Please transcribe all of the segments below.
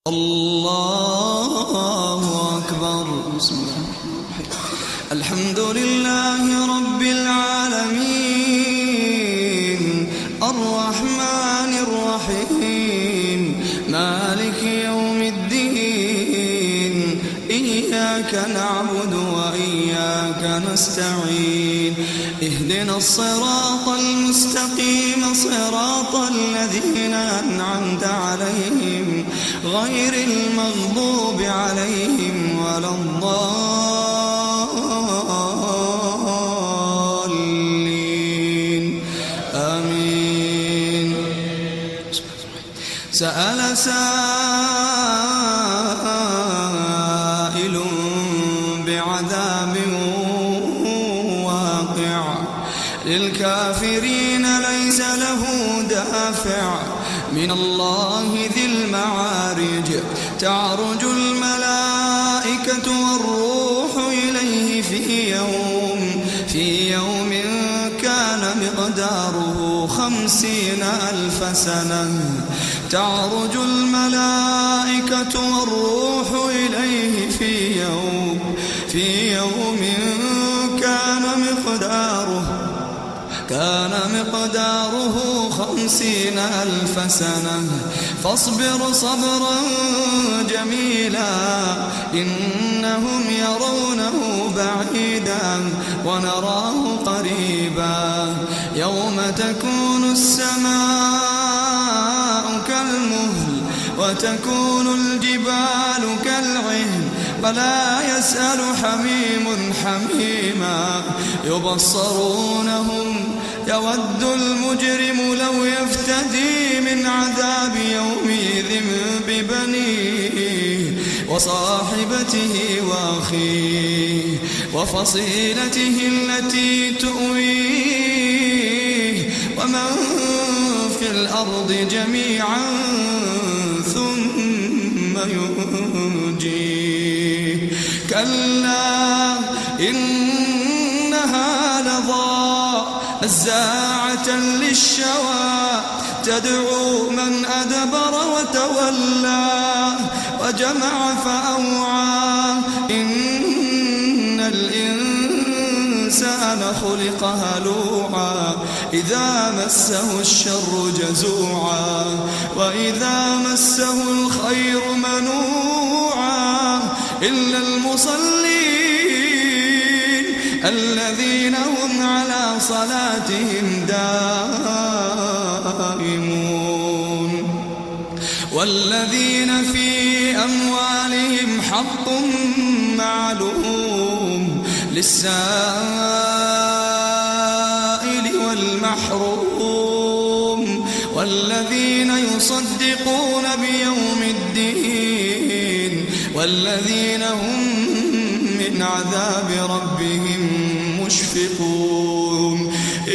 الله أكبر. بسم الله الرحمن الرحيم. الحمد لله رب العالمين الرحمن الرحيم مالك يوم الدين إياك نعبد وإياك نستعين اهدنا الصراط المستقيم صراط الذين أنعمت عليهم غير المغضوب عليهم ولا الضالين آمين. سأل سائل بعذاب واقع للكافرين ليس له دافع من الله ذي المعارج تعرج الملائكة والروح إليه في يوم كان مقداره 50,000 سنة. تعرج الملائكة والروح إليه في يوم كان مقداره 50,000 سنة. فاصبر صبرا جميلا إنهم يرونه بعيدا ونراه قريبا. يوم تكون السماء كالمهل وتكون الجبال كالعهن ولا يسأل حميم حميما. يبصرونهم يود المجرم لو يفتدي من عذاب يومئذ ببنيه وصاحبته وأخيه وفصيلته التي تؤويه ومن في الأرض جميعا ثم ينجيه. كلا إنها لظى نزاعة للشوى تدعو من أدبر وتولى وجمع فأوعى. إن الإنسان خلق هلوعا إذا مسه الشر جزوعا وإذا مسه الخير منوعا إلا المصلين الذين هم على صلاتهم دائمون والذين في أموالهم حق معلوم للسائل والمحروم والذين يصدقون بيوم الدين والذين هم من عذاب ربهم مشفقون.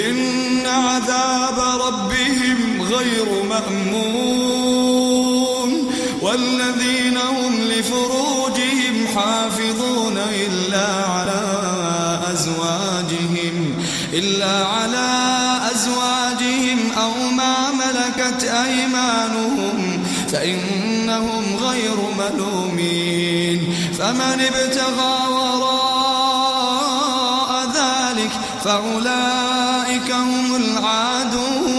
إن عذاب ربهم غير مأمون والذين هم لفروجهم حافظون إلا على أزواجهم أو ما ملكت أيمانهم فإنهم غير ملومين. فمن ابتغى وراء ذلك فأولئك هم العادون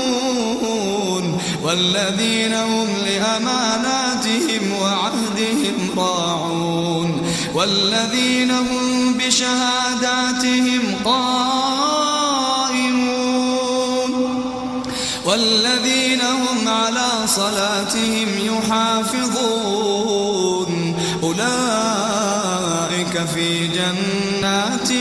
والذين هم لأماناتهم وعهدهم راعون والذين هم بشهاداتهم قائمون والذين هم على صلاتهم يحافظون. أولئك في جنات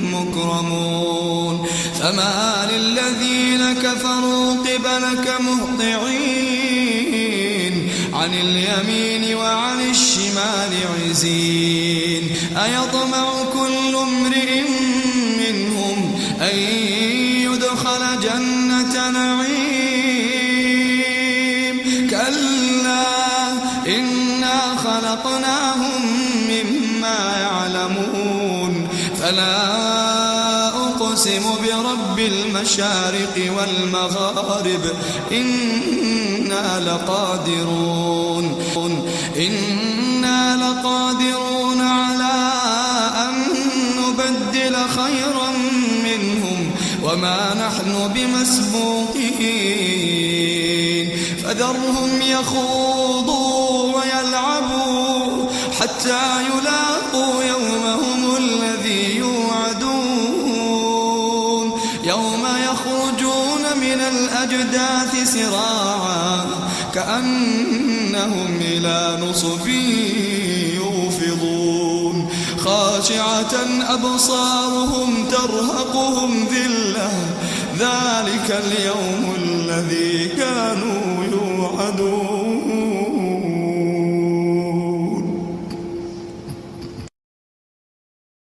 مكرمون. فما للذين كفروا قبلك مهطعين عن اليمين وعن الشمال عزين. أيطمع كل امرئ منهم أن يدخل جنة نعيم. كلا إنا خلقناهم مما يعلمون. فلا أقسم برب بالمشارق والمغارب إنا لقادرون على أن نبدل خيرا منهم وما نحن بمسبوقين فذرهم يخوضوا ويلعبوا حتى يلاقوا يومهم الذي يوعدون يوم يخرجون من الأجداث سراعا كأنهم إلى نصب يوفضون خاشعة أبصارهم ترهقهم ذلة ذلك اليوم الذي كانوا يوعدون